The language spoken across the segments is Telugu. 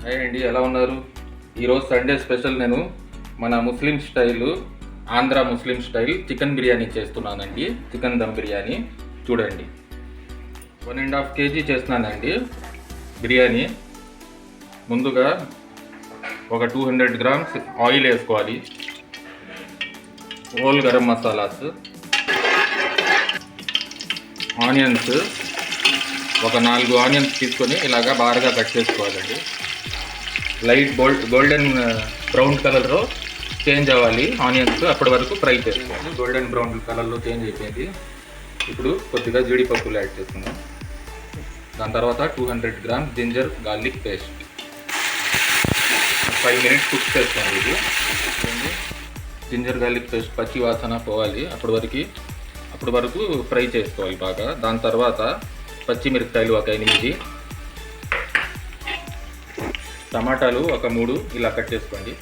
హాయ్ అండి, ఎలా ఉన్నారు? ఈరోజు సండే స్పెషల్ నేను మన ముస్లిం స్టైల్, ఆంధ్ర ముస్లిం స్టైల్ చికెన్ బిర్యానీ చేస్తున్నానండి. చికెన్ దమ్ బిర్యానీ చూడండి. 1.5 kg చేస్తున్నానండి బిర్యానీ. ముందుగా ఒక 200 grams ఆయిల్ వేసుకోవాలి. హోల్ గరం మసాలాస్, ఆనియన్స్, ఒక 4 ఆనియన్స్ తీసుకొని ఇలాగా బాగా కట్ చేసుకోవాలండి. లైట్ గోల్డెన్ బ్రౌన్ కలర్లో చేంజ్ అవ్వాలి ఆనియన్స్, అప్పటి వరకు ఫ్రై చేసుకోవాలి. గోల్డెన్ బ్రౌన్ కలర్లో చేంజ్ అయిపోయింది. ఇప్పుడు కొద్దిగా జీడిపప్పులు యాడ్ చేసుకుందాం. దాని తర్వాత 200 grams ginger garlic paste. 5 minutes cook చేసుకోండి. ఇది జింజర్ గార్లిక్ పేస్ట్ పచ్చి వాసన పోవాలి, అప్పటి వరకు ఫ్రై చేసుకోవాలి బాగా. దాని తర్వాత పచ్చిమిరపకాయలు ఒక 8, టమాటాలు ఒక 3 ఇలా కట్ చేసుకోండి.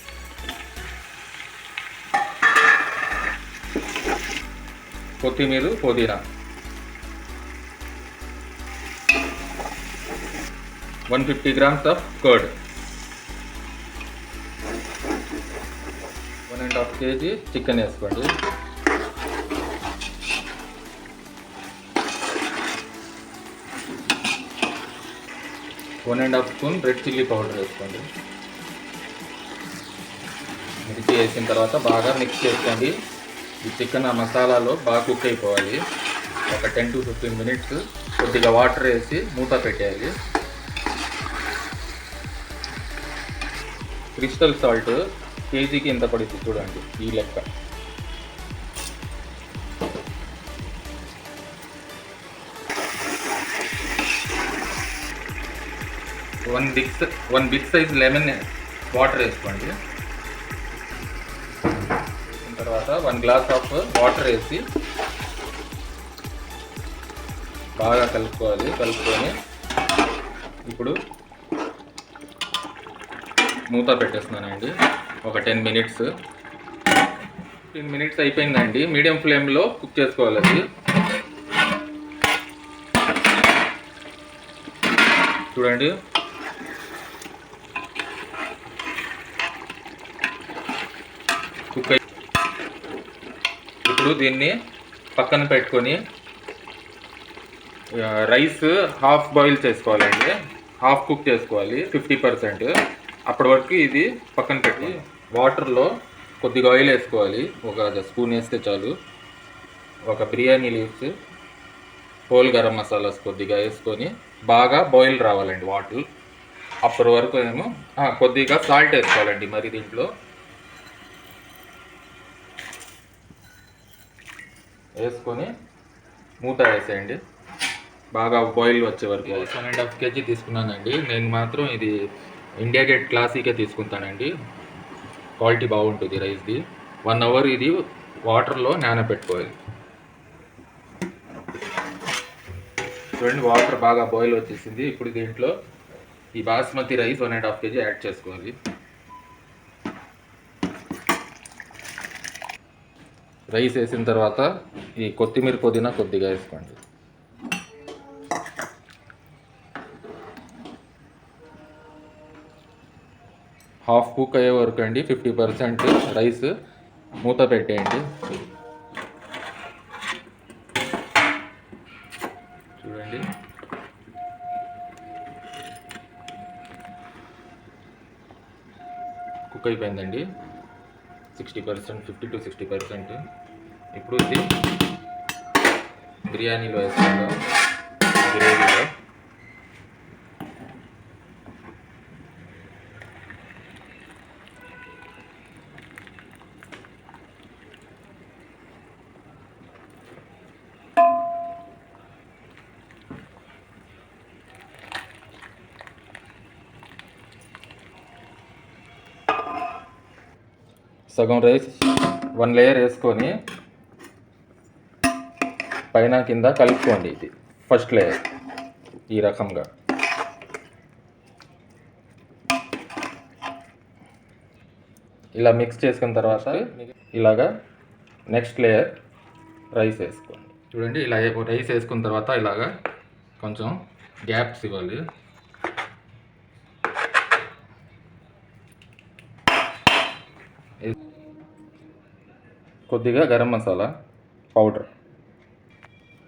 కొత్తిమీర, పుదీనా, 150 grams of curd, 1.5 kg chicken వేసుకోండి. One and half spoon red chilli powder వేసుకోండి. మిర్చి వేసిన తర్వాత బాగా మిక్స్ చేసుకోండి. ఈ చికెన్ ఆ మసాలాలో బాగా కుక్ అయిపోవాలి. ఒక 10 to 15 minutes కొద్దిగా వాటర్ వేసి మూత పెట్టేయాలి. క్రిస్టల్ సాల్ట్ కేజీకి ఎంత పడుతుంది చూడండి, ఈ లెక్క. One big size lemon water వేసుకోండి. తర్వాత 1 glass ఆఫ్ వాటర్ వేసి బాగా కలుపుకోవాలి. కలుపుకొని ఇప్పుడు మూత పెట్టేస్తున్నానండి. ఒక 10 minutes. 10 minutes అయిపోయిందండి. మీడియం ఫ్లేమ్లో కుక్ చేసుకోవాలి. అది చూడండి. కుక్ అయి ఇప్పుడు దీన్ని పక్కన పెట్టుకొని రైస్ హాఫ్ బాయిల్ చేసుకోవాలండి. హాఫ్ కుక్ చేసుకోవాలి, 50%. అప్పటి వరకు ఇది పక్కన పెట్టి వాటర్లో కొద్దిగా ఆయిల్ వేసుకోవాలి. ఒక స్పూన్ వేస్తే చాలు. ఒక బిర్యానీ లీవ్స్, హోల్ గరం మసాలాస్ కొద్దిగా వేసుకొని బాగా బాయిల్ రావాలండి వాటర్. అప్పటి వరకు ఏమో కొద్దిగా సాల్ట్ వేసుకోవాలండి. మరి దీంట్లో వేసుకొని మూత వేసేయండి. బాగా బాయిల్ వచ్చే వరకు. 1.5 kg తీసుకున్నానండి. నేను మాత్రం ఇది ఇండియా గేట్ క్లాసీకే తీసుకుంటానండి. క్వాలిటీ బాగుంటుంది రైస్ది. 1 hour ఇది వాటర్లో నానబెట్టుకోవాలి. చూడండి, వాటర్ బాగా బాయిల్ వచ్చేసింది. ఇప్పుడు దీంట్లో ఈ బాస్మతి రైస్ 1.5 kg యాడ్ చేసుకోవాలి. రైస్ వేసిన తర్వాత ఈ కొత్తిమీర, పుదీనా కొద్దిగా వేసుకోండి. హాఫ్ కుక్ అయ్యే వరకు అండి, 50% రైస్ మూత పెట్టేయండి. చూడండి, కుక్ అయిపోయిందండి 60%, 50 to 60%. ఇప్పుడు ఇది బిర్యానీలో వేసుకుందాం. గ్రేవీలో సగం రైస్ 1 layer వేసుకొని పైన కింద కలుపుకోండి. ఇది ఫస్ట్ లేయర్. ఈ రకంగా ఇలా మిక్స్ చేసుకున్న తర్వాత ఇలాగా నెక్స్ట్ లేయర్ రైస్ వేసుకోండి. చూడండి, ఇలా రైస్ వేసుకున్న తర్వాత ఇలాగా కొంచెం గ్యాప్స్ ఇవ్వాలి. కొద్దిగా గరం మసాలా పౌడర్.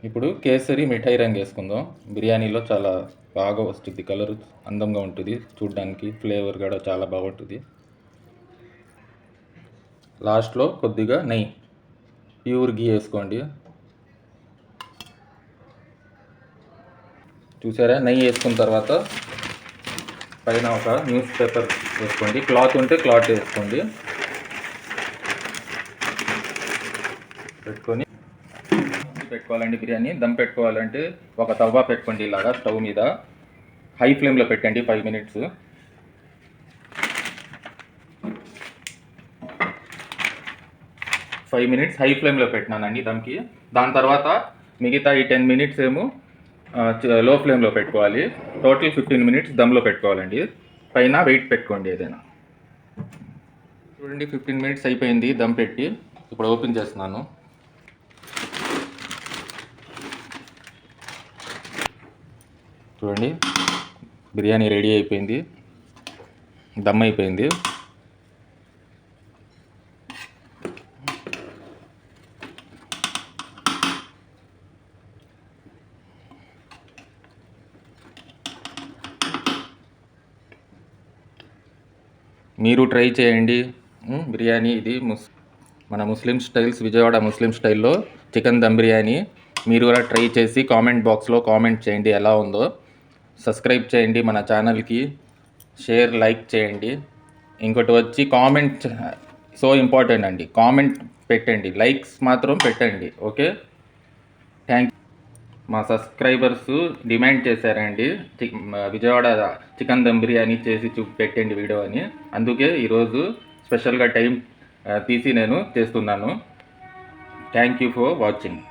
ఇప్పుడు కేసరి మిఠాయి రంగు వేసుకుందాం. బిర్యానీలో చాలా బాగా వస్తుంది, కలర్ అందంగా ఉంటుంది చూడడానికి, ఫ్లేవర్ కూడా చాలా బాగుంటుంది. లాస్ట్లో కొద్దిగా నెయ్యి, ప్యూర్ గీ వేసుకోండి. చూసారా, నెయ్యి వేసుకున్న తర్వాత పైన ఒక న్యూస్ పేపర్ వేసుకోండి. క్లాత్ ఉంటే క్లాత్ వేసుకోండి. పెట్టుకోవాలండి బిర్యానీ. దమ్ పెట్టుకోవాలంటే ఒక తవ్వ పెట్టుకోండి ఇలాగా స్టవ్ మీద. హై ఫ్లేమ్లో పెట్టండి 5 minutes. 5 minutes హై ఫ్లేమ్లో పెట్టినానండి దమ్కి. దాని తర్వాత మిగతా ఈ 10 minutes ఏమో లో ఫ్లేమ్లో పెట్టుకోవాలి. టోటల్ 15 minutes దమ్లో పెట్టుకోవాలండి. పైన వెయిట్ పెట్టుకోండి ఏదైనా. చూడండి 15 minutes అయిపోయింది దమ్ పెట్టి. ఇప్పుడు ఓపెన్ చేస్తున్నాను. చూడండి బిర్యానీ రెడీ అయిపోయింది, దమ్ అయిపోయింది. మీరు ట్రై చేయండి బిర్యానీ. ఇది మన ముస్లిం స్టైల్స్, విజయవాడ ముస్లిం స్టైల్లో చికెన్ దమ్ బిర్యానీ. మీరు కూడా ట్రై చేసి కామెంట్ బాక్స్లో కామెంట్ చేయండి ఎలా ఉందో. సబ్స్క్రైబ్ చేయండి మన ఛానల్కి, షేర్ లైక్ చేయండి. ఇంకోటి వచ్చి కామెంట్ సో ఇంపార్టెంట్ అండి. కామెంట్ పెట్టండి, లైక్స్ మాత్రం పెట్టండి. Okay, thank you. మా సబ్స్క్రైబర్స్ డిమాండ్ చేశారండి విజయవాడ చికెన్ దమ్ బిర్యానీ చేసి పెట్టండి వీడియో అని. అందుకే ఈరోజు స్పెషల్గా టైం తీసి నేను చేస్తున్నాను. Thank you for watching.